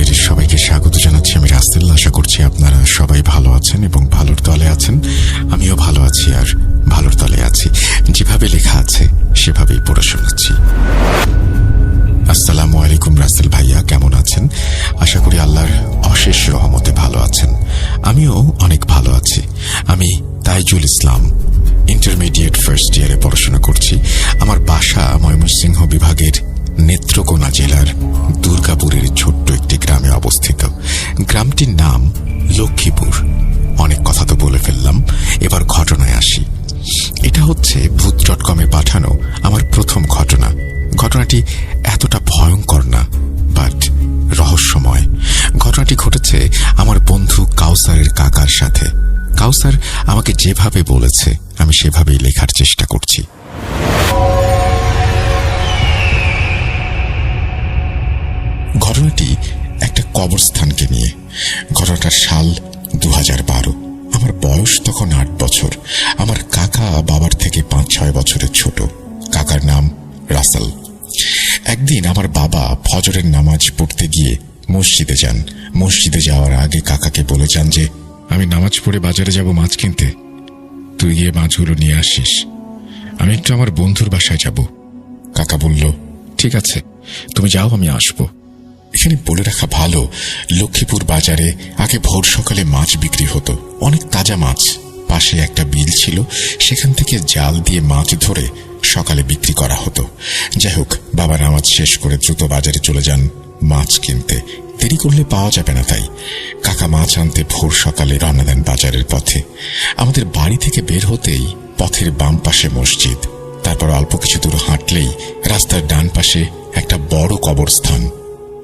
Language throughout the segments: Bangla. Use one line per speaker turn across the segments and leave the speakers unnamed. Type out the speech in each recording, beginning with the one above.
আপনাদের সবাইকে স্বাগত জানাচ্ছি। আমি রাসেল। আশা করছি আপনারা সবাই ভালো আছেন এবং ভালোর তলে আছেন। আমিও ভালো আছি আর ভালোর তলে আছি। যেভাবে লেখা আছে সেভাবেই পড়ে শোনাচ্ছি। আসসালামু আলাইকুম রাসেল ভাইয়া, কেমন আছেন? আশা করি আল্লাহর অশেষ রহমতে ভালো আছেন। আমিও অনেক ভালো আছি। আমি তাইজুল ইসলাম, ইন্টারমিডিয়েট ফার্স্ট ইয়ারে পড়াশোনা করছি। আমার বাসা ময়মনসিংহ বিভাগের নেত্রকোনা জেলার দুর্গাপুরের ছোট্ট একটি গ্রামে অবস্থিত। গ্রামটির নাম লক্ষ্মীপুর। অনেক কথা তো বলে ফেললাম, এবার ঘটনায় আসি। এটা হচ্ছে ভূত.com-এ পাঠানো আমার প্রথম ঘটনা। ঘটনাটি এতটা ভয়ঙ্কর না, বাট রহস্যময়। ঘটনাটি ঘটেছে আমার বন্ধু কাউসারের কাকার সাথে। কাউসার আমাকে যেভাবে বলেছে আমি সেভাবেই লেখার চেষ্টা করছি। ঘটনাটি একটা কবরস্থানকে নিয়ে। ঘটনাটার সাল 2012। আমার বয়স তখন 8 বছর। আমার কাকা বাবার থেকে 5-6 বছরের ছোট। কাকার নাম রাসেল। একদিন আমার বাবা ফজরের নামাজ পড়তে গিয়ে মসজিদে যান। মসজিদে যাওয়ার আগে কাকাকে বলে যান যে, আমি নামাজ পড়ে বাজারে যাব মাছ কিনতে, তুই গিয়ে মাছগুলো নিয়ে আসিস। আমি একটু আমার বন্ধুর বাসায় যাব। কাকা বলল, ঠিক আছে, তুমি যাও, আমি আসব। এখানে বলে রাখা ভালো, লক্ষ্মীপুর বাজারে আগে ভোর সকালে মাছ বিক্রি হতো, অনেক তাজা মাছ। পাশে একটা বিল ছিল, সেখান থেকে জাল দিয়ে মাছ ধরে সকালে বিক্রি করা হতো। যাই হোক, বাবা নামাজ শেষ করে দ্রুত বাজারে চলে যান মাছ কিনতে। দেরি করলে পাওয়া যাবে না, তাই কাকা মাছ আনতে ভোর সকালে রওনা দেন বাজারের পথে। আমাদের বাড়ি থেকে বের হতেই পথের বাম পাশে মসজিদ, তারপর অল্প কিছু দূর হাঁটলেই রাস্তার ডান পাশে একটা বড় কবরস্থান।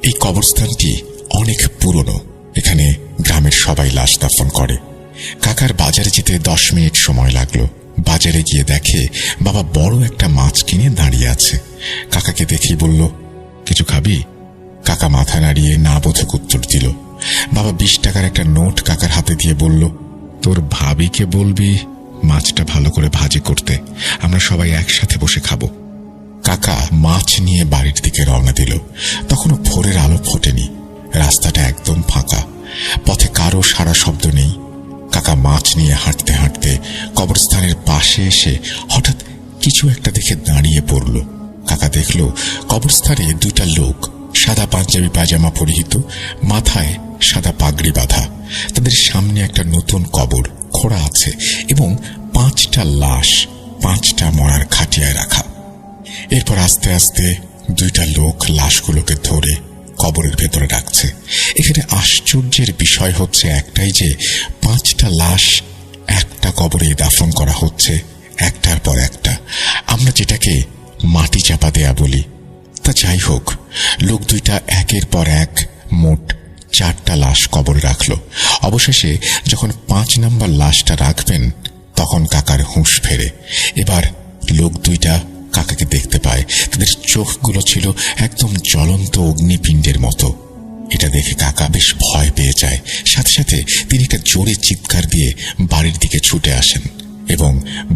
এই কবরস্থানটি অনেক পুরনো। এখানে গ্রামের সবাই লাশ দাফন করে। কাকার বাজারে যেতে 10 মিনিট সময় লাগলো। বাজারে গিয়ে দেখে বাবা বড় একটা মাছ কিনে দাঁড়িয়ে আছে। কাকাকে দেখেই বলল, কিছু খাবি? কাকা মাথা নাড়িয়ে না বোধক উত্তর দিল। বাবা 20 টাকার একটা নোট কাকার হাতে দিয়ে বলল, তোর ভাবিকে বলবি মাছটা ভালো করে ভাজি করতে, আমরা সবাই একসাথে বসে খাবো। কাকা মাছ নিয়ে বাড়ির দিকে রওনা দিল। তখনও ভোরের আলো ফোটেনি। রাস্তাটা একদম ফাঁকা, পথে কারো সারা শব্দ নেই। কাকা মাছ নিয়ে হাঁটতে হাঁটতে কবরস্থানের পাশে এসে হঠাৎ কিছু একটা দেখে দাঁড়িয়ে পড়ল। কাকা দেখল কবরস্থানে 2টা লোক, সাদা পাঞ্জাবি পায়জামা পরিহিত, মাথায় সাদা পাগড়ি বাঁধা। তাদের সামনে একটা নতুন কবর খোঁড়া আছে এবং 5টা লাশ 5টা মরার খাটিয়ায় রাখা। এরপর আস্তে আস্তে 2টা লোক লাশগুলোকে ধরে কবরের ভেতরে রাখছে। এখানে আশ্চর্যের বিষয় হচ্ছে একটাই যে 5টা লাশ একটা কবরে দাফন করা হচ্ছে, একটার পর একটা। আমরা যেটাকে মাটি চাপা দেয়া বলি। তা যাই হোক, লোক 2টা একের পর এক মোট 4টা লাশ কবরে রাখল। অবশেষে যখন 5 নম্বর লাশটা রাখবেন তখন কাকার হুঁশ ফেরে। এবার লোক 2টা কাকাকে দেখতে পায়। তাদের চোখগুলো ছিল একদম জ্বলন্ত অগ্নিপিণ্ডের মতো। এটা দেখে কাকা বেশ ভয় পেয়ে যায়। সাথে সাথে তিনি একটা জোরে চিৎকার দিয়ে বাড়ির দিকে ছুটে আসেন এবং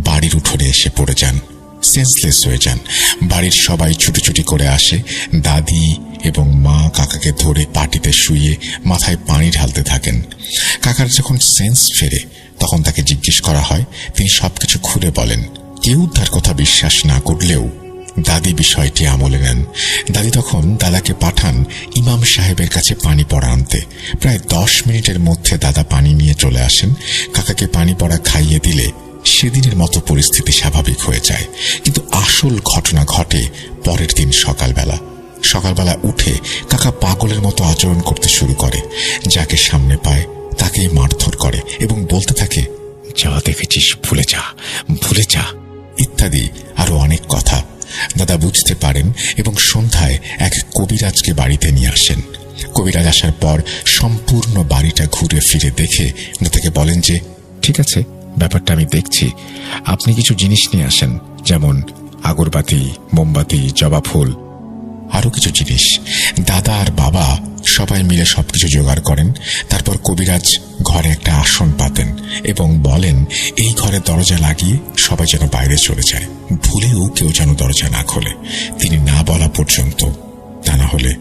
বাড়ির উঠোনে এসে পড়ে যান, সেন্সলেস হয়ে যান। বাড়ির সবাই ছুটোছুটি করে আসে। দাদি এবং মা কাকাকে ধরে পাটিতে শুইয়ে মাথায় পানি ঢালতে থাকেন। কাকার যখন সেন্স ফেরে তখন তাকে জিজ্ঞেস করা হয়। তিনি সবকিছু খুলে বলেন। কেউ তার কথা বিশ্বাস না করলেও দাদি বিষয়টি আমলে নেন। দাদি তখন দাদাকে পাঠান ইমাম সাহেবের কাছে পানি পড়া আনতে। প্রায় 10 মিনিটের মধ্যে দাদা পানি নিয়ে চলে আসেন। কাকাকে পানি পড়া খাইয়ে দিলে সেদিনের মতো পরিস্থিতি স্বাভাবিক হয়ে যায়। কিন্তু আসল ঘটনা ঘটে পরের দিন সকালবেলা। সকালবেলা উঠে কাকা পাগলের মতো আচরণ করতে শুরু করে। যাকে সামনে পায় তাকেই মারধর করে এবং বলতে থাকে, যা দেখেছিস ভুলে যা, ভুলে যা, ইত্যাদি আরো অনেক কথা। দাদা বুঝতে পারেন এবং সন্ধ্যায় এক কবিরাজকে বাড়িতে নিয়ে আসেন। কবিরাজ আসার পর সম্পূর্ণ বাড়িটা ঘুরে ফিরে দেখে তাকে বলেন যে, ঠিক আছে, ব্যাপারটা আমি দেখছি, আপনি কিছু জিনিস নিয়ে আসেন, যেমন আগরবাতি, মোমবাতি, জবা ফুল, আরো কিছু জিনিস। দাদা আর বাবা সবাই মিলে সবকিছু জোগাড় করেন। তারপর কবিরাজ ঘরে একটা আসন পাতেন এবং বলেন, এই ঘরে দরজা লাগিয়ে সবাই যেন বাইরে চলে যায়, ভুলেও কেউ যেন দরজা না খোলে তিনি না বলা পর্যন্ত, তা না হলে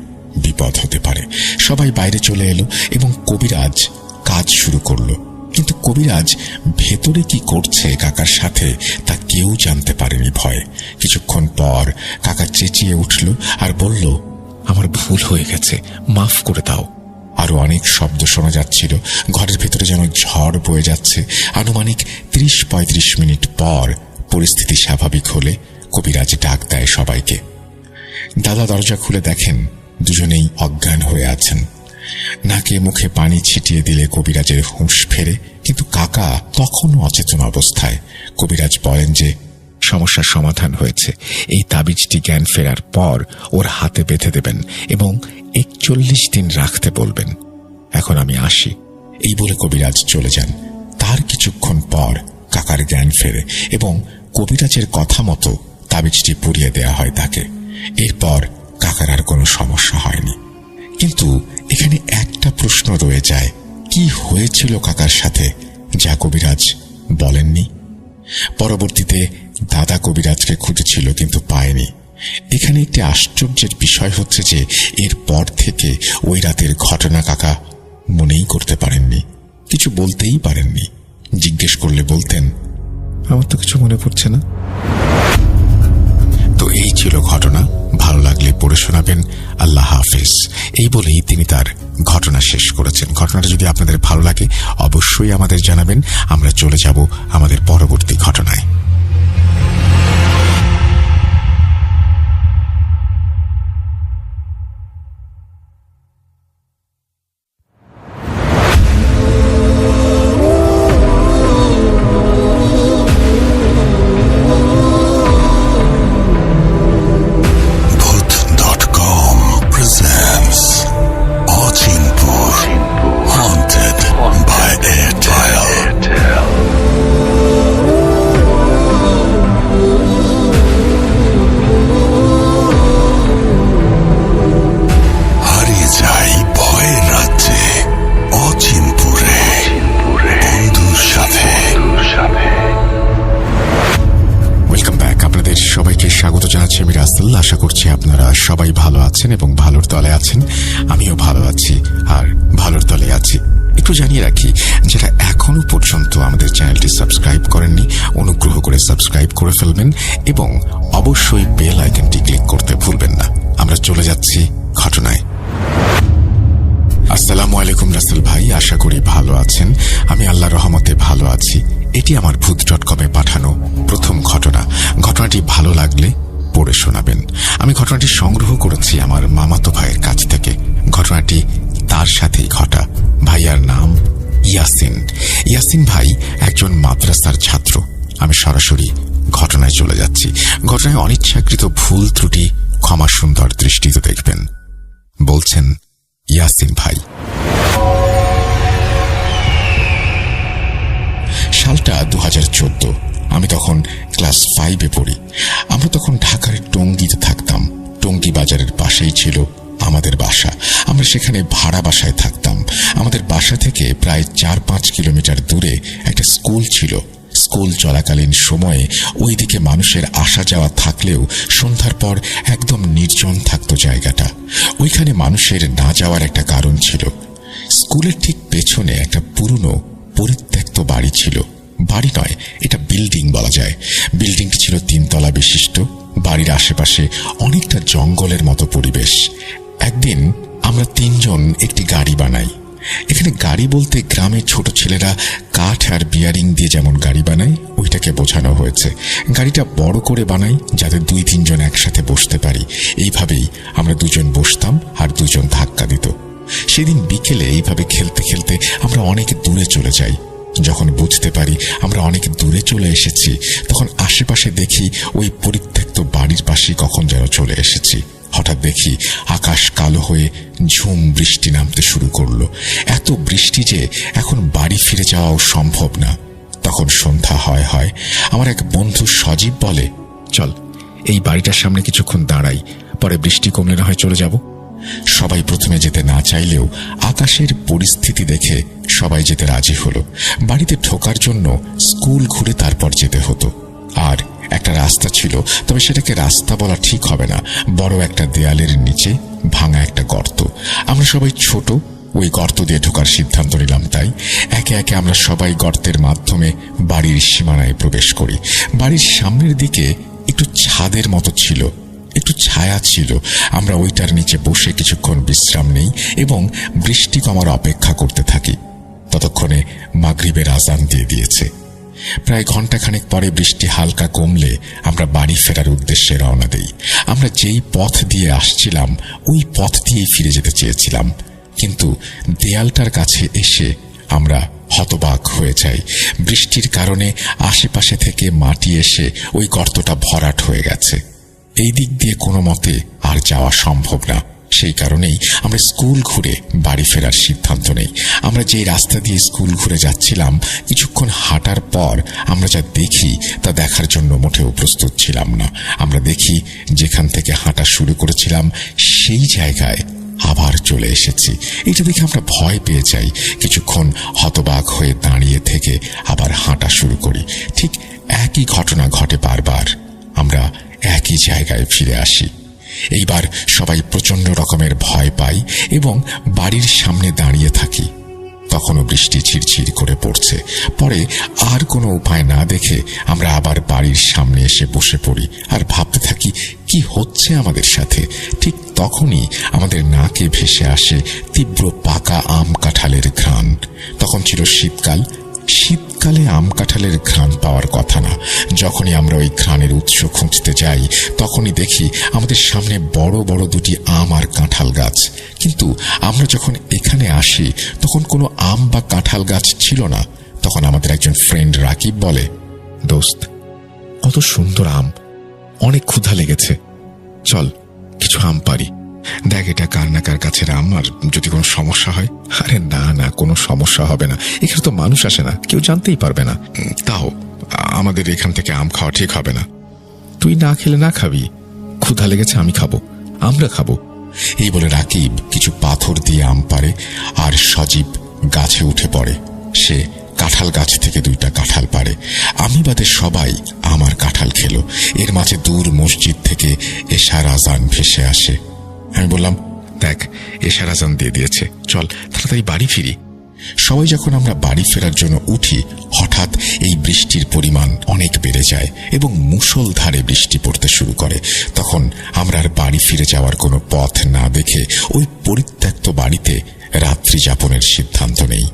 বিপদ হতে পারে। সব সবাই বাইরে চলে এলো এবং কবিরাজ কাজ শুরু করলো। কিন্তু কবিরাজ ভেতরে কি করছে কাকার সাথে তা কেউ জানতে পারেনি ভয়। কিছুক্ষণ পর কাকা চেঁচিয়ে উঠল আর বলল, আমার ভুল হয়ে গেছে, মাফ করে দাও। আরো অনেক শব্দ শোনা যাচ্ছিল। ঘরের ভেতরে যেন ঝড় বয়ে যাচ্ছে। আনুমানিক 30-35 মিনিট পর পরিস্থিতি স্বাভাবিক হলে কবিরাজ ডাক দেয় সবাইকে। দাদা দরজা খুলে দেখেন দুজনেই অজ্ঞান হয়ে আছেন। নাকে মুখে পানি ছিটিয়ে দিলে কবিরাজের হুঁশ ফেরে, কিন্তু কাকা তখনও অচেতন অবস্থায়। কবিরাজ বলেন যে সমস্যার সমাধান হয়েছে, এই তাবিজটি জ্ঞান ফেরার পর ওর হাতে বেঁধে দেবেন এবং 41 দিন রাখতে বলবেন। এখন আমি আসি। এই বলে কবিরাজ চলে যান। তার কিছুক্ষণ পর কাকার জ্ঞান ফেরে এবং কবিরাজের কথা মতো তাবিজটি পুড়িয়ে দেয়া হয় তাকে। এরপর কাকার আর কোনো সমস্যা হয়নি। কিন্তু এখানে একটা প্রশ্ন রয়ে যায়, কি হয়েছিল কাকার সাথে যা কবিরাজ বলেননি? পরবর্তীতে দাদা কবিরাজকে খুঁজেছিল কিন্তু পায়নি। এখানে একটি আশ্চর্যের বিষয় হচ্ছে যে এরপর থেকে ওই রাতের ঘটনা কাকা মনেই করতে পারেননি, কিছু বলতেই পারেননি। জিজ্ঞেস করলে বলতেন, আমার তো কিছু মনে পড়ছে না। তো এই ছিল ঘটনা। ভালো লাগলে পড়ে শোনাবেন। আল্লাহ হাফেজ। এই বলেই তিনি তার ঘটনা শেষ করেছেন। ঘটনাটা যদি আপনাদের ভালো লাগে অবশ্যই আমাদের জানাবেন। আমরা চলে যাব আমাদের পরবর্তী ঘটনায়। আশা করছি আপনারা সবাই ভালো আছেন এবং ভালোর তলে আছেন। আমিও ভালো আছি আর ভালোর তলে আছি। একটু জানিয়ে রাখি, যারা এখনো পর্যন্ত আমাদের চ্যানেলটি সাবস্ক্রাইব করেননি অনুগ্রহ করে সাবস্ক্রাইব করে ফেলবেন এবং অবশ্যই বেল আইকনটি ক্লিক করতে ভুলবেন না। আমরা চলে যাচ্ছি ঘটনায়। আসসালামু আলাইকুম রাসেল ভাই, আশা করি ভালো আছেন। আমি আল্লাহর রহমতে ভালো আছি। এটি আমার ভূত.com-এ পাঠানো প্রথম ঘটনা। ঘটনাটি ভালো লাগলে পড়ে শোনাবেন। আমি ঘটনাটি সংগ্রহ করেছি আমার মামাতো ভাইয়ের কাছ থেকে। ঘটনাটি তার সাথেই ঘটা। ভাইয়ার নাম ইয়াসিন। ইয়াসিন ভাই একজন মাদ্রাসার ছাত্র। আমি সরাসরি ঘটনায় চলে যাচ্ছি। ঘটনায় অনিচ্ছাকৃত ভুল ত্রুটি ক্ষমা সুন্দর দৃষ্টিতে দেখবেন। বলছেন ইয়াসিন ভাই। সালটা 2014। আমি তখন ক্লাস 5-এ পড়ি। আমরা তখন ঢাকার টঙ্গীতে থাকতাম। টঙ্গী বাজারের পাশেই ছিল আমাদের বাসা। আমরা সেখানে ভাড়া বাসায় থাকতাম। আমাদের বাসা থেকে প্রায় 4-5 কিলোমিটার দূরে একটা স্কুল ছিল। স্কুল চলাকালীন সময়ে ওইদিকে মানুষের আসা যাওয়া থাকলেও সন্ধ্যার পর একদম নির্জন থাকত জায়গাটা। ওইখানে মানুষের না যাওয়ার একটা কারণ ছিল। স্কুলের ঠিক পেছনে একটা পুরনো পরিত্যক্ত বাড়ি ছিল। বাড়ি নয়, এটা বিল্ডিং বলা যায়। বিল্ডিংটি ছিল 3 তলা বিশিষ্ট। বাড়ির আশেপাশে অনেকটা জঙ্গলের মতো পরিবেশ। একদিন আমরা 3 জন একটি গাড়ি বানাই। এখানে গাড়ি বলতে গ্রামে ছোট ছেলেরা কাঠ আর বিয়ারিং দিয়ে যেমন গাড়ি বানায় ওইটাকে বোঝানো হয়েছে। গাড়িটা বড় করে বানাই যাতে 2-3 জন একসাথে বসতে পারি। এইভাবেই আমরা 2 জন বসতাম আর 2 জন ধাক্কা দিত। সেদিন বিকেলে এইভাবে খেলতে খেলতে আমরা অনেক দূরে চলে যাই। যখন বুঝতে পারি আমরা অনেক দূরে চলে এসেছি, তখন আশেপাশে দেখি ওই পরিত্যক্ত বাড়ির পাশে কখন যেন চলে এসেছি। হঠাৎ দেখি আকাশ কালো হয়ে ঝুম বৃষ্টি নামতে শুরু করলো। এত বৃষ্টি যে এখন বাড়ি ফিরে যাওয়াও সম্ভব না। তখন সন্ধ্যা হয়। আমার এক বন্ধু সজীব বলে, চল এই বাড়িটার সামনে কিছুক্ষণ দাঁড়াই, পরে বৃষ্টি কমলে না হয় চলে যাব। সবাই প্রথমে যেতে না চাইলেও আকাশের পরিস্থিতি দেখে সবাই যেতে রাজি হলো। বাড়িতে ঢোকার জন্য স্কুল ঘুরে তারপর যেতে হতো। আর একটা রাস্তা ছিল, তবে সেটাকে রাস্তা বলা ঠিক হবে না, বড় একটা দেয়ালের নিচে ভাঙা একটা গর্ত। আমরা আমরা সবাই ছোট, ওই গর্ত দিয়ে ঢোকার সিদ্ধান্ত নিলাম। তাই একে একে আমরা সবাই গর্তের মাধ্যমে বাড়ির সীমানায় প্রবেশ করি। বাড়ির সামনের দিকে একটু ছাদের মতো ছিল, একটু ছায়া ছিল। আমরা ওইটার নিচে বসে কিছুক্ষণ বিশ্রাম নেই এবং বৃষ্টি কমার অপেক্ষা করতে থাকি। ততক্ষণে মাগরিবের আজান দিয়ে দিয়েছে। প্রায় ঘণ্টাখানেক পরে বৃষ্টি হালকা কমলে আমরা বাড়ি ফেরার উদ্দেশ্যে রওনা দেই। আমরা যেই পথ দিয়ে আসছিলাম ওই পথ দিয়েই ফিরে যেতে চেয়েছিলাম, কিন্তু দেয়ালটার কাছে এসে আমরা হতবাক হয়ে যাই। বৃষ্টির কারণে আশেপাশে থেকে মাটি এসে ওই গর্তটা ভরাট হয়ে গেছে। এই দিক দিয়ে কোনো মতে আর যাওয়া সম্ভব না। সেই কারণেই আমরা স্কুল ঘুরে বাড়ি ফেরার সিদ্ধান্ত নেই। আমরা যেই রাস্তা দিয়ে স্কুল ঘুরে যাচ্ছিলাম, কিছুক্ষণ হাঁটার পর আমরা যা দেখি তা দেখার জন্য মোটেও প্রস্তুত ছিলাম না। আমরা দেখি যেখান থেকে হাঁটা শুরু করেছিলাম সেই জায়গায় আবার চলে এসেছি। এটা দেখে আমরা ভয় পেয়ে যাই। কিছুক্ষণ হতবাক হয়ে দাঁড়িয়ে থেকে আবার হাঁটা শুরু করি। ঠিক একই ঘটনা ঘটে বারবার। আমরা একই জায়গায় ফিরে আসি। এইবার সবাই প্রচন্ড রকমের ভয় পাই এবং বাড়ির সামনে দাঁড়িয়ে থাকি। তখনও বৃষ্টি ঝিরঝির করে পড়ছে। পরে আর কোনো উপায় না দেখে আমরা আবার বাড়ির সামনে এসে বসে পড়ি আর ভাবতে থাকি কি হচ্ছে আমাদের সাথে। ঠিক তখনই আমাদের নাকে ভেসে আসে তীব্র পাকা আম কাঁঠালের ঘ্রাণ। তখন ছিল শীতকাল। শীতকালে আম কাঁঠালের ঘ্রাণ পাওয়ার কথা না। যখনই আমরা ওই ঘ্রাণের উৎস খুঁজতে যাই তখনই দেখি আমাদের সামনে বড় বড় দুটি আম আর কাঁঠাল গাছ। কিন্তু আমরা যখন এখানে আসি তখন কোনো আম বা কাঁঠাল গাছ ছিল না। তখন আমাদের একজন ফ্রেন্ড রাকিব বলে,
দোস্ত, কত সুন্দর আম, অনেক ক্ষুধা লেগেছে, চল কিছু আম পারি। দেখ এটা কার না কার গাছের আম, আর যদি কোনো সমস্যা হয়। আরে না না, কোনো সমস্যা হবে না, এখানে তো মানুষ আসে না, কেউ জানতেই পারবে না। তাও আমাদের এখান থেকে আম খাওয়া ঠিক হবে না। তুই না খেলে না খাবি, ক্ষুধা লেগেছে, আমি খাবো, আমরা খাবো।
এই বলে রাকিব কিছু পাথর দিয়ে আম পারে আর সজীব গাছে উঠে পড়ে। সে কাঁঠাল গাছ থেকে 2টা কাঁঠাল পারে। আমি বাদে সবাই আমার কাঁঠাল খেলো। এর মাঝে দূর মসজিদ থেকে এশার আজান ভেসে আসে। আমি বললাম,
দেখ এশার আজান দিয়ে দিয়েছে, চল তাড়াতাড়ি বাড়ি ফিরি।
সবাই যখন আমরা বাড়ি ফেরার জন্য উঠি, হঠাৎ এই বৃষ্টির পরিমাণ অনেক বেড়ে যায় এবং মুষলধারে বৃষ্টি পড়তে শুরু করে। তখন আমরা আর বাড়ি ফিরে যাওয়ার কোনো পথ না দেখে ওই পরিত্যক্ত বাড়িতে রাত্রি যাপনের সিদ্ধান্ত নেই।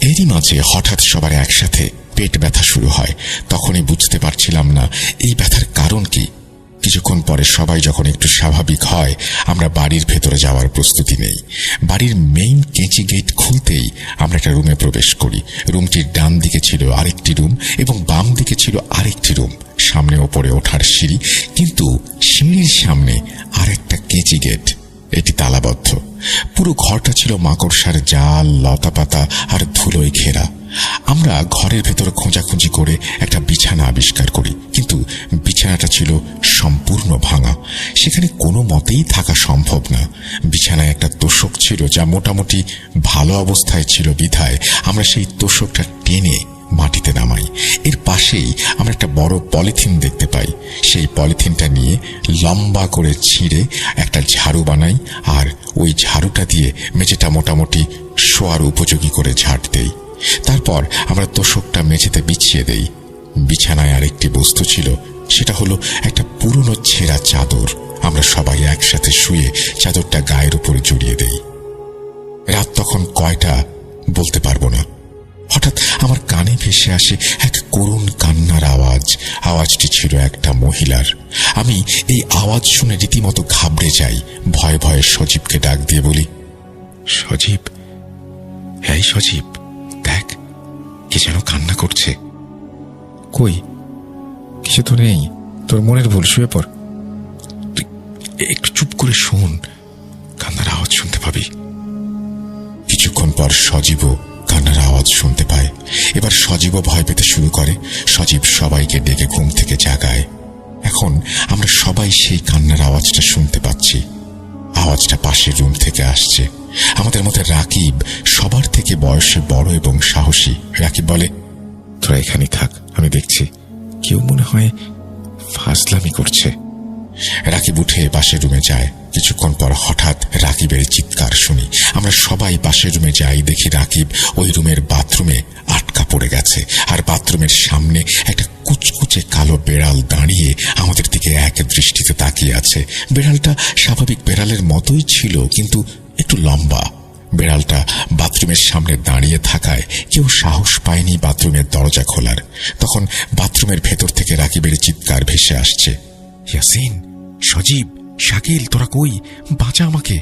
এরই মাঝে হঠাৎ সবার একসাথে পেট ব্যথা শুরু হয়। তখনই বুঝতে পারছিলাম না এই ব্যথার কারণ কি। কিছুক্ষণ পরে সবাই যখন একটু স্বাভাবিক হয়, আমরা বাড়ির ভেতরে যাওয়ার প্রস্তুতি নেই। বাড়ির মেইন কেঁচি গেট খুলতেই আমরা একটা রুমে প্রবেশ করি। রুমটির ডান দিকে ছিল আরেকটি রুম এবং বাম দিকে ছিল আরেকটি রুম। সামনে ওপরে ওঠার সিঁড়ি, কিন্তু সিঁড়ির সামনে আরেকটা কেঁচি গেট। এটি তালাবদ্ধ। পুরো ঘরটা ছিল মাকড়সার জাল, লতাপাতা আর ধুলোয় ঘেরা। আমরা ঘরের ভেতর খোঁজাখুঁজি করে একটা বিছানা আবিষ্কার করি, কিন্তু বিছানাটা ছিল সম্পূর্ণ ভাঙা। সেখানে কোনো মতেই থাকা সম্ভব না। বিছানায় একটা তোশক ছিল যা মোটামুটি ভালো অবস্থায় ছিল বিধায় আমরা সেই তোশকটা টেনে মাটিতে নামাই। এর পাশেই আমরা একটা বড় পলিথিন দেখতে পাই। সেই পলিথিনটা নিয়ে লম্বা করে ছিঁড়ে একটা ঝাড়ু বানাই আর ওই ঝাড়ুটা দিয়ে মেঝেটা মোটামুটি শোয়ার উপযোগী করে ঝাড় দেই। তারপর আমরা তোশকটা মেঝেতে বিছিয়ে দেই। বিছানায় আরেকটি বস্তু ছিল, সেটা হলো একটা পুরনো ছেঁড়া চাদর। আমরা সবাই একসাথে শুয়ে চাদরটা গায়ের উপরে জড়িয়ে দেই। রাত তখন কয়টা বলতে পারবো না। হঠাৎ আমার কানে ভেসে আসে এক করুণ কান্নার আওয়াজ। আওয়াজটি ছিল একটা মহিলার। আমি এই আওয়াজ শুনে রীতিমতো ঘাবড়ে যাই। ভয়ে ভয়ে সজীবকে ডাক দিয়ে বলি,
সজীব, এই সজীব, দেখ কে যেন কান্না করছে। কই, কিছু তো নেই, তোর মনের ভুল, শুয়ে পড়। তুই একটু চুপ করে শোন, কান্নার আওয়াজ শুনতে পাবি।
কিছুক্ষণ পর সজীবও কান্নার আওয়াজ শুনতে পায়। এবার সজীবও ভয় পেতে শুরু করে। সজীব সবাইকে ডেকে ঘুম থেকে জাগায়। এখন আমরা সবাই সেই কান্নার আওয়াজটা শুনতে পাচ্ছি। আওয়াজটা পাশের রুম থেকে আসছে। আমাদের মধ্যে রাকিব সবার থেকে বয়সে বড় এবং সাহসী। রাকিব বলে,
তোরা এখানেই থাক, আমি দেখছি, কেউ মনে হয় ফাজলামি করছে।
রাকিব উঠে পাশের রুমে যায়। কিছুক্ষণ পর হঠাৎ রাকিবের চিৎকার শুনি। আমরা সবাই পাশের রুমে যাই, দেখি রাকিব ওই রুমের বাথরুমে আটকা পড়ে গেছে, আর বাথরুমের সামনে একটা কুচকুচে কালো বেড়াল দাঁড়িয়ে আমাদের দিকে এক দৃষ্টিতে তাকিয়ে আছে। বেড়ালটা স্বাভাবিক বেড়ালের মতোই ছিল, কিন্তু একটু লম্বা। বেড়ালটা বাথরুমের সামনে দাঁড়িয়ে থাকায় কেউ সাহস পায়নি বাথরুমের দরজা খোলার। তখন বাথরুমের ভেতর থেকে রাকিবের চিৎকার ভেসে আসছে,
ইয়াসিন, সজীব, শাকিল, তোরা কই? বাঁচা আমাকে।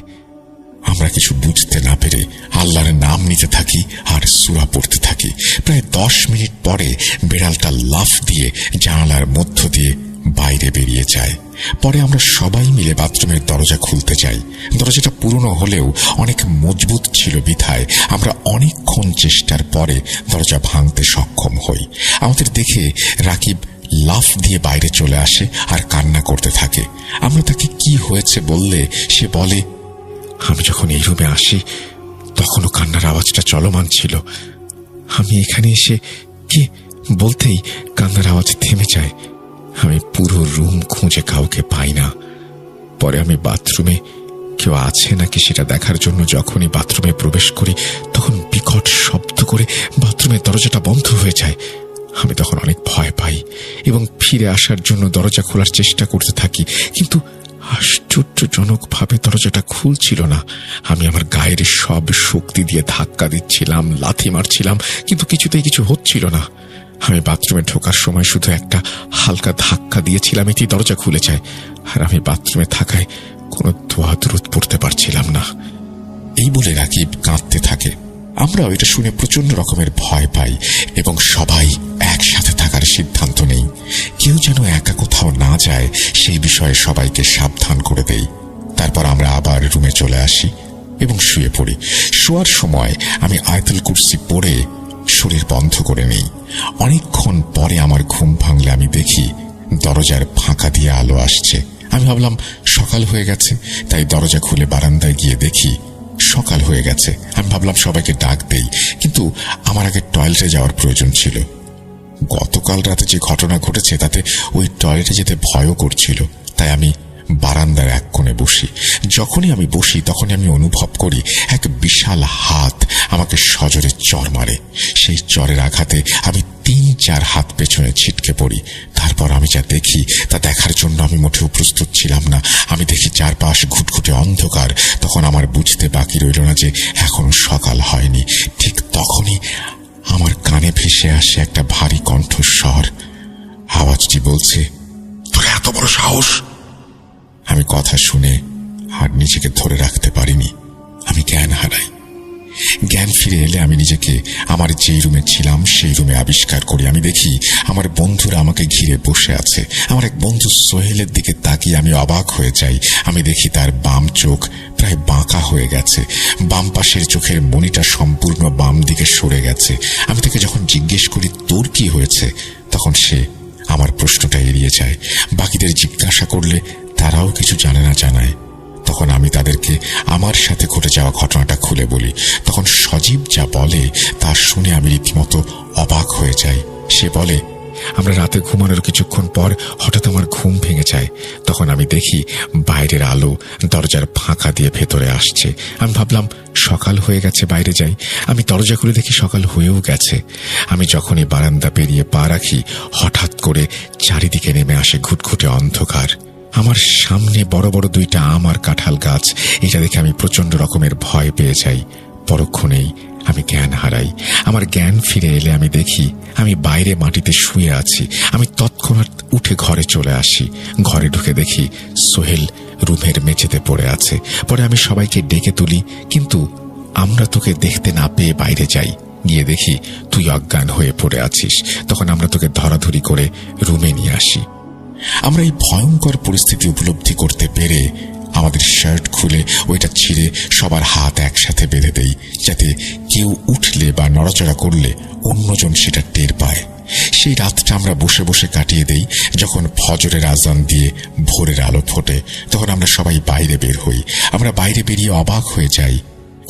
আমরা কিছু বুঝতে না পেরে আল্লাহর নাম নিতে থাকি আর সূরা পড়তে থাকি। প্রায় 10 মিনিট পরে বেড়ালটা লাফ দিয়ে জানালার মধ্য দিয়ে বাইরে বেরিয়ে যায়। পরে আমরা সবাই মিলে বাথরুমের দরজা খুলতে যাই। দরজাটা পুরনো হলেও অনেক মজবুত ছিল বিধায় আমরা অনেকক্ষণ চেষ্টার পরে দরজা ভাঙতে সক্ষম হই। আমাদের দেখে রাকিব লাফ দিয়ে বাইরে চলে আসে আর কান্না করতে থাকে। আমরা তাকে কি হয়েছে বললে সে বলে,
আমি যখন এই রুমে আসি তখনও কান্নার আওয়াজটা চলমান ছিল। আমি এখানে এসে কে বলতেই কান্নার আওয়াজ থেমে যায়। আমি পুরো রুম খুঁজে কাউকে পাই না। পরে আমি বাথরুমে কেউ আছে নাকি সেটা দেখার জন্য যখনই বাথরুমে প্রবেশ করি তখন বিকট শব্দ করে বাথরুমের দরজাটা বন্ধ হয়ে যায়। আমি তখন অনেক ভয় পাই এবং ফিরে আসার জন্য দরজা খোলার চেষ্টা করতে থাকি, কিন্তু আশ্চর্যজনকভাবে দরজাটা খুলছিল না। আমি আমার গায়ের সব শক্তি দিয়ে ধাক্কা দিচ্ছিলাম, লাথি মারছিলাম, কিন্তু কিছুতেই কিছু হচ্ছিল না। আমি বাথরুমে ঢোকার সময় শুধু একটা হালকা ধাক্কা দিয়েছিলাম, এটি দরজা খুলে যায়। আর আমি বাথরুমে থাকায় কোনো দোয়া দরুদ পড়তে পারছিলাম না।
এই বলে রাকিব কাঁদতে থাকে। আমরাও এটা শুনে প্রচন্ড রকমের ভয় পাই এবং সবাই একসাথে থাকার সিদ্ধান্ত নেই। কেউ যেন একা কোথাও না যায় সেই বিষয়ে সবাইকে সাবধান করে দেই। তারপর আমরা আবার রুমে চলে আসি এবং শুয়ে পড়ি। শোয়ার সময় আমি আয়াতুল কুরসি পড়ে শরীর বন্ধ করে নেই। অনেকক্ষণ পরে আমার ঘুম ভাঙলে আমি দেখি দরজার ফাঁকা দিয়ে আলো আসছে। আমি ভাবলাম সকাল হয়ে গেছে, তাই দরজা খুলে বারান্দায় গিয়ে দেখি সকাল হয়ে গেছে। আমি ভাবলাম সবাইকে ডাক দেই, কিন্তু আমার আগে টয়লেটে যাওয়ার প্রয়োজন ছিল। গতকাল রাতে যে ঘটনা ঘটেছে তাতে ওই টয়লেটে যেতে ভয়ও করছিল, তাই আমি বারান্দার এক কোণে বসি। যখনই আমি বসি তখনই আমি অনুভব করি এক বিশাল হাত আমাকে সজোরে চড় মারে। সেই চড়ের আঘাতে আমি 3-4 হাত পেছনে ছিটকে পড়ি। তারপর আমি যা দেখি তা দেখার জন্য আমি মোটেও প্রস্তুত ছিলাম না। আমি দেখি চারপাশ ঘুটঘুটে অন্ধকার। তখন আমার বুঝতে বাকি রইল না যে এখনো সকাল হয়নি। ঠিক তখনই আমার কানে ভেসে আসে একটা ভারী কণ্ঠস্বর। আওয়াজটি বলছে, তোর এত বড় সাহস! আমি কথা শুনে আর নিজেকে ধরে রাখতে পারিনি। আমি জ্ঞান হারাই। জ্ঞান ফিরে এলে আমি নিজেকে আমার যেই রুমে ছিলাম সেই রুমে আবিষ্কার করি। আমি দেখি আমার বন্ধুরা আমাকে ঘিরে বসে আছে। আমার এক বন্ধু সোহেলের দিকে তাকিয়ে আমি অবাক হয়ে যাই। আমি দেখি তার বাম চোখ প্রায় বাঁকা হয়ে গেছে, বাম পাশের চোখের মণিটা সম্পূর্ণ বাম দিকে সরে গেছে। আমি তাকে যখন জিজ্ঞেস করি তোর কি হয়েছে, তখন সে আমার প্রশ্নটা এড়িয়ে যায়। বাকিদের জিজ্ঞাসা করলে তারাও কিছু জানে না জানায়। তখন আমি তাদেরকে আমার সাথে ঘটে যাওয়া ঘটনাটা খুলে বলি। তখন সজীব যা বলে তা শুনে আমি রীতিমতো অবাক হয়ে যাই। সে বলে,
আমরা রাতে ঘুমানোর কিছুক্ষণ পর হঠাৎ আমার ঘুম ভেঙে যায়। তখন আমি দেখি বাইরের আলো দরজার ফাঁকা দিয়ে ভেতরে আসছে। আমি ভাবলাম সকাল হয়ে গেছে, বাইরে যাই। আমি দরজা খুলে দেখি সকাল হয়েও গেছে। আমি যখনই বারান্দা পেরিয়ে পা রাখি হঠাৎ করে চারিদিকে নেমে আসে ঘুটঘুটে অন্ধকার। আমার সামনে বড় বড় 2টা আম আর কাঁঠাল গাছ। এটা দেখে আমি প্রচন্ড রকমের ভয় পেয়ে যাই। পরক্ষণেই আমি জ্ঞান হারাই। আমার জ্ঞান ফিরে এলে আমি দেখি আমি বাইরে মাটিতে শুয়ে আছি। আমি তৎক্ষণাৎ উঠে ঘরে চলে আসি। ঘরে ঢুকে দেখি সোহেল রুমের মেঝেতে পড়ে আছে। পরে আমি সবাইকে ডেকে তুলি, কিন্তু আমরা তোকে দেখতে না পেয়ে বাইরে যাই। গিয়ে দেখি তুই অজ্ঞান হয়ে পড়ে আছিস। তখন আমরা তোকে ধরাধরি করে রুমে নিয়ে আসি।
আমরা এই ভয়ঙ্কর পরিস্থিতি উপলব্ধি করতে পেরে আমাদের শার্ট খুলে ওইটা ছিঁড়ে সবার হাত একসাথে বেঁধে দেই, যাতে কেউ উঠলে বা নড়াচড়া করলে অন্যজন সেটা টের পায়। সেই রাতটা আমরা বসে বসে কাটিয়ে দেই। যখন ফজরের আজান দিয়ে ভোরের আলো ফোটে তখন আমরা সবাই বাইরে বের হই। আমরা বাইরে বেরিয়ে অবাক হয়ে যাই,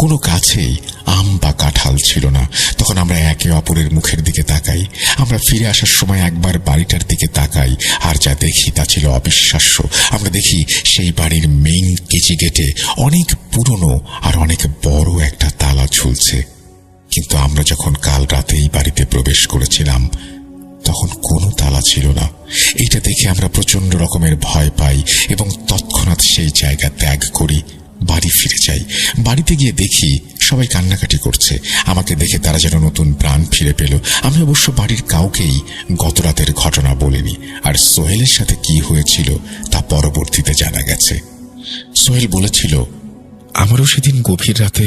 কোনো গাছেই আম বা কাঁঠাল ছিল না। তখন আমরা একে অপরের মুখের দিকে তাকাই। আমরা ফিরে আসার সময় একবার বাড়িটার দিকে তাকাই, আর যা দেখি তা ছিল অবিশ্বাস্য। আমরা দেখি সেই বাড়ির মেইন কেজি গেটে অনেক পুরনো আর অনেক বড় ঝুলছে। কিন্তু আমরা যখন কাল রাতে এই বাড়িতে প্রবেশ করেছিলাম তখন কোনো তালা ছিল না। এইটা দেখে আমরা প্রচন্ড রকমের ভয় পাই এবং তৎক্ষণাৎ সেই জায়গা ত্যাগ করি, বাড়ি ফিরে যাই। বাড়িতে গিয়ে দেখি সবাই কান্নাকাটি করছে। আমাকে দেখে তারা যেন নতুন প্রাণ ফিরে পেল। আমি অবশ্য বাড়ির কাউকেই গত রাতের ঘটনা বলিনি। আর সোহেলের সাথে কি হয়েছিল তা পরবর্তীতে জানা গেছে। সোহেল বলেছিল,
আমারও সেদিন গভীর রাতে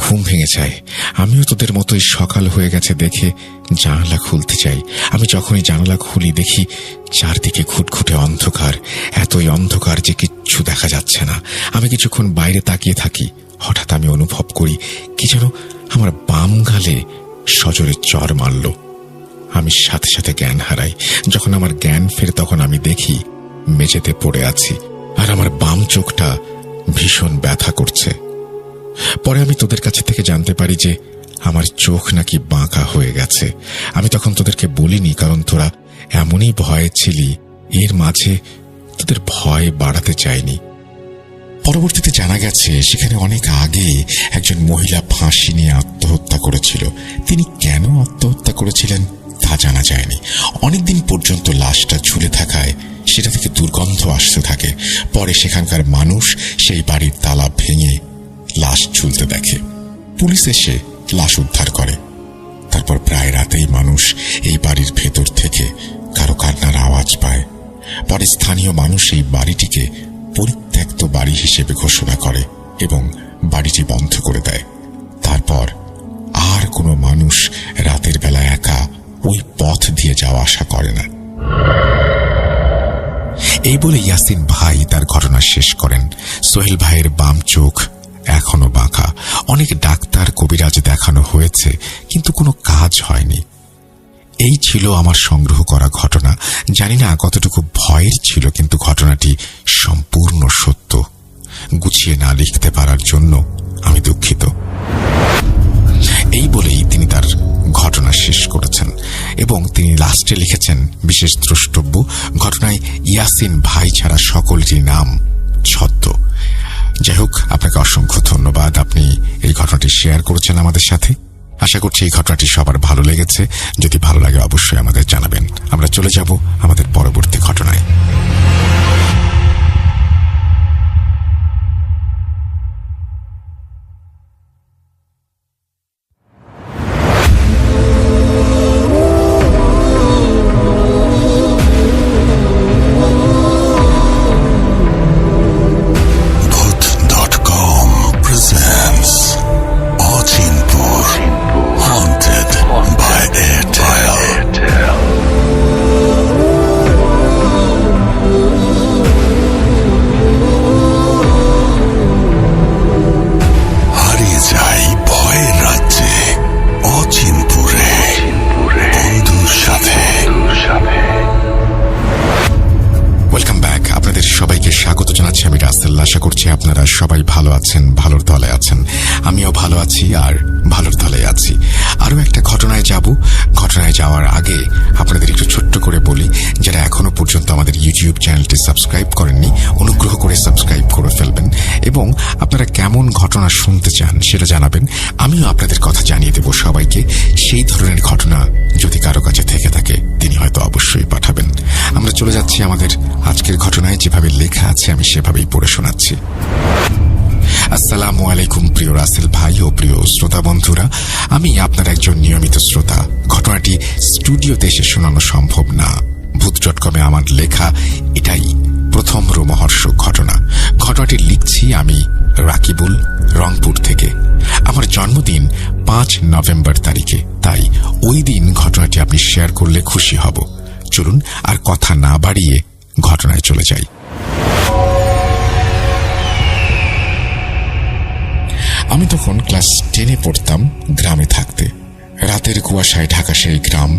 ঘুম ভেঙে যায়। আমিও তোদের মতোই সকাল হয়ে গেছে দেখে জানালা খুলতে চাই। আমি যখনই জানালা খুলি দেখি চারদিকে ঘুটঘুটে অন্ধকার, এতই অন্ধকার যে কিচ্ছু দেখা যাচ্ছে না। আমি কিছুক্ষণ বাইরে তাকিয়ে থাকি। হঠাৎ আমি অনুভব করি কি যেন আমার বাম গালে সজোরে চড় মারল। আমি সাথে সাথে জ্ঞান হারাই। যখন আমার জ্ঞান ফেরে তখন আমি দেখি মেঝেতে পড়ে আছি আর আমার বাম চোখটা ভীষণ ব্যথা করছে। পরে আমি তোদের কাছে থেকে জানতে পারি যে আমার চোখ নাকি বাঁকা হয়ে গেছে। আমি তখন তোদেরকে বলিনি, কারণ তোরা এমনই ভয়ে ছিলি। এর মাঝে তোদের ভয় বাড়াতে চাইনি।
পরবর্তীতে জানা গেছে সেখানে অনেক আগে একজন মহিলা ফাঁসি নিয়ে আত্মহত্যা করেছিল। তিনি কেন আত্মহত্যা করেছিলেন তা জানা যায়নি। অনেকদিন পর্যন্ত লাশটা ঝুলে থাকায় সেটা থেকে দুর্গন্ধ আসতে থাকে। পরে সেখানকার মানুষ সেই বাড়ির তালা ভেঙে লাশ ঝুলতে দেখে। পুলিশ এসে লাশ উদ্ধার করে। তারপর প্রায় রাতেই মানুষ এই বাড়ির ভেতর থেকে কারো কান্নার আওয়াজ পায়। পরে স্থানীয় মানুষ এই বাড়িটিকে পরিত্যক্ত বাড়ি হিসেবে ঘোষণা করে এবং বাড়িটি বন্ধ করে দেয়। তারপর আর কোনো মানুষ রাতের বেলা একা ওই পথ দিয়ে যাওয়া আসা করে না।
এই বলে ইয়াসিন ভাই তার ঘটনা শেষ করেন। সোহেল ভাইয়ের বাম চোখ এখনো বাঁকা। অনেক ডাক্তার কবিরাজ দেখানো হয়েছে, কিন্তু কোনো কাজ হয়নি। এই ছিল আমার সংগ্রহ করা ঘটনা। জানি না কতটুকু ভয়ের ছিল, কিন্তু ঘটনাটি সম্পূর্ণ সত্য। গুছিয়ে না লিখতে পারার জন্য আমি দুঃখিত। এই বলেই তিনি তার ঘটনা শেষ করেছেন এবং তিনি লাস্টে লিখেছেন, বিশেষ দ্রষ্টব্য, ঘটনায় ইয়াসিন ভাই ছাড়া সকলটির নাম ছদ্ম। যাই হোক, আপনাকে অসংখ্য ধন্যবাদ। আপনি এই ঘটনাটি শেয়ার করেছেন আমাদের সাথে। আশা করছি এই ঘটনাটি সবার ভালো লেগেছে। যদি ভালো লাগে অবশ্যই আমাদের জানাবেন। আমরা চলে যাব আমাদের পরবর্তী ঘটনায়। আশা করছি আপনারা সবাই ভালো আছেন, ভালোর দলে আছেন। আমিও ভালো আছি আর ভালোর দলে আছি। আরো একটা ঘটনায় যাব। ঘটনায় যাওয়ার আগে আপনাদের একটু ছোট্ট করে বলি, যারা এখনো পর্যন্ত আমাদের ইউটিউব চ্যানেলটি সাবস্ক্রাইব করেননি, অনুগ্রহ করে সাবস্ক্রাইব করে ফেলবেন এবং আপনারা কেমন ঘটনা শুনতে চান সেটা জানাবেন। আমিও আপনাদের কথা জানিয়ে দেব সবাইকে। সেই ধরনের ঘটনা যদি কারো কাছে থেকে থাকে তিনি হয়তো অবশ্যই পাঠাবেন। আমরা চলে যাচ্ছি আমাদের আজকের ঘটনায়। যেভাবে লেখা আছে আমি সেভাবেই পড়ে শোনাচ্ছি। আসসালামু আলাইকুম প্রিয় রাসেল ভাই ও প্রিয় শ্রোতা বন্ধুরা, আমি আপনার একজন নিয়মিত শ্রোতা। ঘটনাটি স্টুডিওতে এসে শোনানো সম্ভব না। ভূত.কমে আমার লেখা এটাই প্রথম রোমহর্ষক ঘটনা। ঘটনাটি লিখছি আমি রাকিবুল, রংপুর থেকে। আমার জন্মদিন 5 নভেম্বর তারিখে, তাই ওই দিন ঘটনাটি আপনি শেয়ার করলে খুশি হব। চলুন আর কথা না বাড়িয়ে ঘটনায় চলে যাই।
আমি তখন ক্লাস 10-এ পড়তাম, গ্রামে থাকতে। রাতের কুয়াশায় ঢাকা সেই গ্রাম।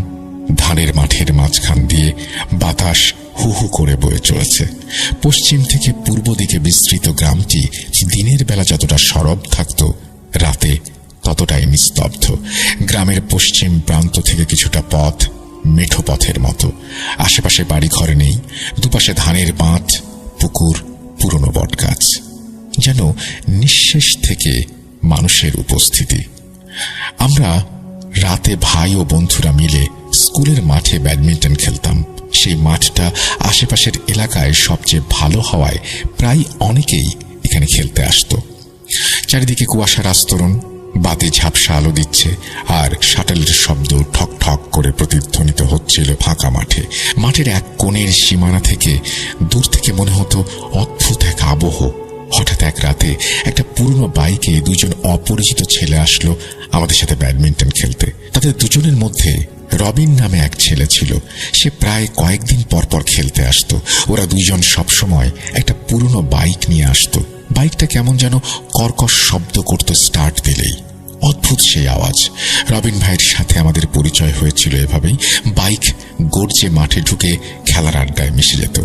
ধানের মাঠের মাঝখান দিয়ে বাতাস হু হু করে বয়ে চলেছে। পশ্চিম থেকে পূর্ব দিকে বিস্তৃত গ্রামটি দিনের বেলা যতটা সরব থাকত, রাতে ততটাই নিস্তব্ধ। গ্রামের পশ্চিম প্রান্ত থেকে কিছুটা পথ মেঠো পথের মতো। আশেপাশে বাড়িঘর নেই। দুপাশে ধানের মাঠ, পুকুর, পুরনো বটগাছ। যেন নিঃশেষ থেকে মানুষের উপস্থিতি। আমরা রাতে ভাই ও বন্ধুরা মিলে স্কুলের মাঠে ব্যাডমিন্টন খেলতাম। সেই মাঠটা আশেপাশের এলাকায় সবচেয়ে ভালো হওয়ায় প্রায় অনেকেই এখানে খেলতে আসতো। চারিদিকে কুয়াশার আস্তরণ, বাতি ঝাপসা আলো দিচ্ছে, আর শাটলের শব্দ ঠক ঠক করে প্রতিধ্বনিত হচ্ছিল ফাঁকা মাঠে। মাঠের এক কোণের সীমানা থেকে দূর থেকে মনে হতো অদ্ভুত এক আবহ। হঠাৎ এক রাতে একটা পুরনো বাইকে দুজন অপরিচিত ছেলে আসলো আমাদের সাথে ব্যাডমিন্টন খেলতে। তাদের দুজনের মধ্যে রবিন নামে এক ছেলে ছিল। সে প্রায় কয়েকদিন পর পর খেলতে আসতো। ওরা দুইজন সবসময় একটা পুরনো বাইক নিয়ে আসতো। বাইকটা কেমন যেন কর্কশ শব্দ করত স্টার্ট দিলেই। অদ্ভুত সেই আওয়াজ। রবিন ভাইয়ের সাথে আমাদের পরিচয় হয়েছিল এভাবেই। বাইক গর্জে মাঠে ঢুকে খেলার আড্ডায় মিশে যেত।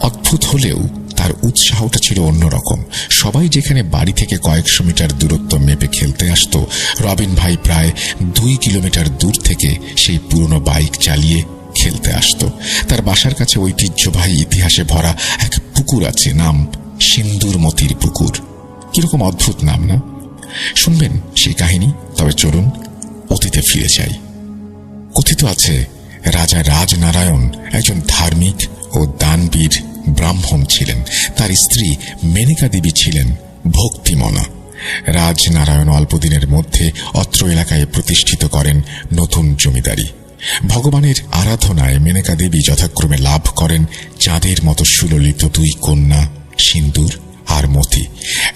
অদ্ভুত হলেও তার উৎসাহটা ছিল অন্যরকম। সবাই যেখানে বাড়ি থেকে কয়েকশো মিটার দূরত্ব মেপে খেলতে আসতো, রবিন ভাই প্রায় 2 কিলোমিটার দূর থেকে সেই পুরনো বাইক চালিয়ে খেলতে আসতো। তার বাসার কাছে ঐতিহ্যবাহী ইতিহাসে ভরা এক পুকুর আছে, নাম সিন্দুরমতির পুকুর। কিরকম অদ্ভুত নাম না? শুনবেন সেই কাহিনী? তবে চলুন অতীতে ফিরে যাই। কথিত আছে রাজা রাজনারায়ণ একজন ধার্মিক ও দানবীর ব্রাহ্মণ ছিলেন। তার স্ত্রী মেনকা দেবী ছিলেন ভক্তিমনা। রাজনারায়ণ অল্পদিনের মধ্যে অত্র এলাকায় প্রতিষ্ঠিত করেন নতুন জমিদারি। ভগবানের আরাধনায় মেনকা দেবী যথাক্রমে লাভ করেন চাঁদের মতো সুললিত 2 কন্যা, সিন্দুর আর মতি।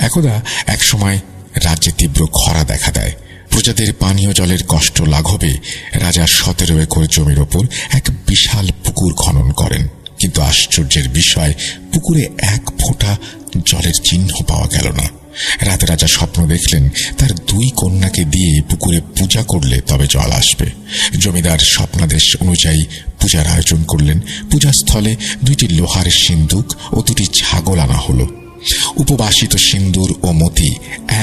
একদা এক সময় রাজ্যে তীব্র খরা দেখা দেয়। প্রজাদের পানীয় জলের কষ্ট লাঘবে রাজা 17 একর জমির ওপর এক বিশাল পুকুর খনন করেন। কিন্তু আশ্চর্যের বিষয়, পুকুরে এক ফোঁটা জলের চিহ্ন পাওয়া গেল না। রাতে রাজা স্বপ্ন দেখলেন তার 2 কন্যাকে দিয়ে পুকুরে পূজা করলে তবে জল আসবে। জমিদার স্বপ্নাদেশ অনুযায়ী পূজার আয়োজন করলেন। পূজাস্থলে 2টি লোহার সিন্দুক ও 2টি ছাগল আনা হলো। উপবাসিত সিন্দুর ও মতি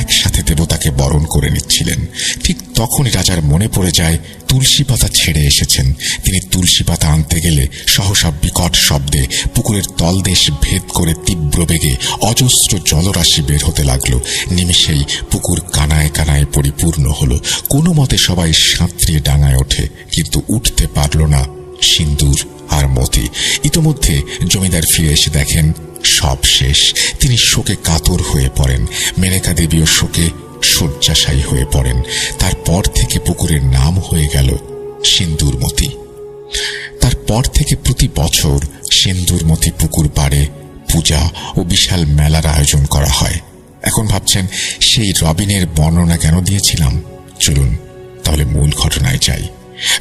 একসাথে দেবতাকে বরণ করে নিচ্ছিলেন। ঠিক তখনই রাজার মনে পড়ে যায় তুলসী পাতা ছেড়ে এসেছেন। তিনি তুলসী পাতা আনতে গেলে সহসা বিকট শব্দে পুকুরের তলদেশ ভেদ করে তীব্র বেগে অজস্র জলরাশি বের হতে লাগলো। নিমেষেই পুকুর কানায় কানায় পরিপূর্ণ হলো। কোনো মতে সবাই সাঁতরিয়ে ডাঙায় ওঠে, কিন্তু উঠতে পারল না সিন্দুর আর মতি। ইতোমধ্যে জমিদার ফিরে এসে দেখেন সব শেষ। তিনি শোকে কাতর হয়ে পড়েন। মেনকা দেবীও শোকে শয্যাশায়ী হয়ে পড়েন। তারপর থেকে পুকুরের নাম হয়ে গেল সিন্দুরমতি। তারপর থেকে প্রতি বছর সিন্দুরমতি পুকুর পাড়ে পূজা ও বিশাল মেলার আয়োজন করা হয়। এখন ভাবছেন সেই রবিনের বর্ণনা কেন দিয়েছিলাম? চলুন তাহলে মূল ঘটনায় যাই।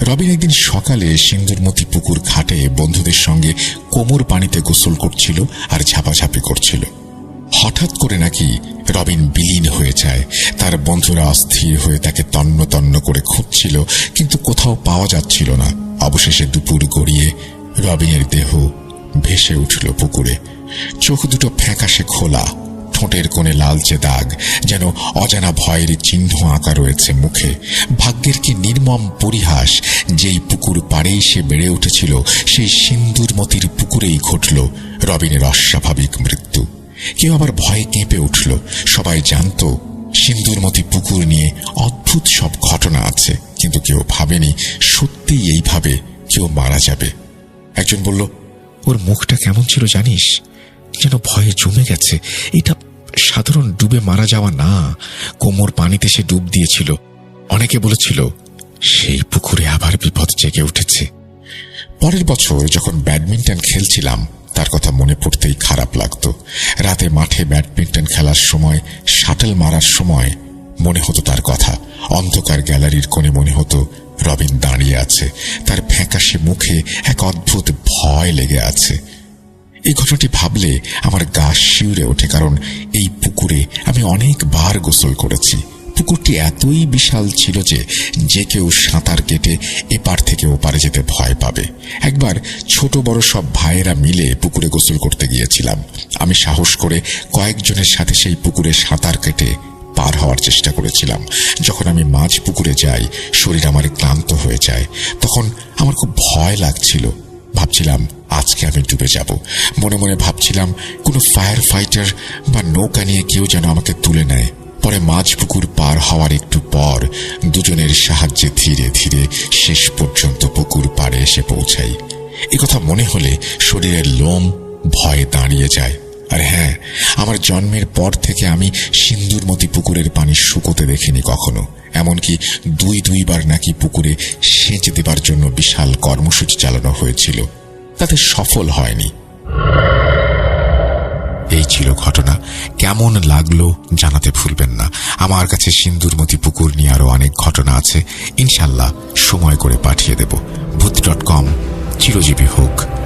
রবিন একদিন সকালে সিন্দুরমতি পুকুর ঘাটে বন্ধুদের সঙ্গে কোমর পানিতে গোসল করছিল আর ঝাপাঝাপি করছিল। হঠাৎ করে নাকি রবিন বিলীন হয়ে যায়। তার বন্ধুরা অস্থির হয়ে তাকে তন্ন তন্ন করে খুঁজছিল, কিন্তু কোথাও পাওয়া যাচ্ছিল না। অবশেষে দুপুর গড়িয়ে রবিনের দেহ ভেসে উঠল পুকুরে। চোখ দুটো ফ্যাকাশে খোলা, ঠোঁটের কোণে লালচে দাগ, যেন অজানা ভয়ের চিহ্ন আঁকা রয়েছে মুখে। ভাগ্যের কি নির্মম পরিহাস! যেই পুকুর পাড়েই সে বেড়ে উঠেছিল, সেই সিন্দুরমতির পুকুরেই ঘটল রবিনের অস্বাভাবিক মৃত্যু। কেউ আবার ভয়ে কেঁপে উঠল। সবাই জানত সিন্দুরমতি পুকুর নিয়ে অদ্ভুত সব ঘটনা আছে, কিন্তু কেউ ভাবেনি সত্যিই এইভাবে কেউ মারা যাবে। একজন বলল,
ওর মুখটা কেমন ছিল জানিস? যেন ভয়ে জমে গেছে। এটা সাধারণ ডুবে মারা যাওয়া না, কোমর পানিতে সে ডুব দিয়েছিল। অনেকে বলেছিল সেই পুকুরে আবার বিপদ জেগে উঠেছে।
পরের বছর যখন ব্যাডমিন্টন খেলছিলাম, তার কথা মনে পড়তেই খারাপ লাগতো। রাতে মাঠে ব্যাডমিন্টন খেলার সময়, শাটল মারার সময় মনে হতো তার কথা। অন্ধকার গ্যালারির কোণে মনে হতো রবিন দাঁড়িয়ে আছে। তার ফ্যাকাশে মুখে এক অদ্ভুত ভয় লেগে আছে। এই ঘটনাটি ভাবলে আমার গা শিউরে ওঠে, কারণ এই পুকুরে আমি অনেকবার গোসল করেছি। পুকুরটি এতই বিশাল ছিল যে কেউ সাঁতার কেটে এপার থেকে ওপারে যেতে ভয় পাবে। একবার ছোট বড় সব ভাইয়েরা মিলে পুকুরে গোসল করতে গিয়েছিলাম। আমি সাহস করে কয়েকজনের সাথে সেই পুকুরে সাঁতার কেটে পার হওয়ার চেষ্টা করেছিলাম। যখন আমি মাঝ পুকুরে যাই, শরীর আমার ক্লান্ত হয়ে যায়। তখন আমার খুব ভয় লাগছিল। ভাবছিলাম আজকে আমি ডুবে যাব। মনে মনে ভাবছিলাম কোনো ফায়ার ফাইটার বা নৌকা নিয়ে কেউ যেন আমাকে তুলে নেয়। পরে মাঝপুকুর পার হওয়ার একটু পর দুজনের সাহায্যে ধীরে ধীরে শেষ পর্যন্ত পুকুর পাড়ে এসে পৌঁছাই। একথা মনে হলে শরীরের লোম ভয়ে দাঁড়িয়ে যায়। আর হ্যাঁ, আমার জন্মের পর থেকে আমি সিন্দুরমতি পুকুরের পানি শুকোতে দেখিনি কখনো। এমনকি দুইবার নাকি পুকুরে সেচ দেবার জন্য বিশাল কর্মসূচি চালানো হয়েছিল, তাতে সফল হয়নি। এই ছিল ঘটনা। কেমন লাগলো জানাতে ভুলবেন না। আমার কাছে সিন্দুরমতি পুকুর নিয়ে আরো অনেক ঘটনা আছে, ইনশাল্লাহ সময় করে পাঠিয়ে দেব। ভূত.com চিরজীবী হোক।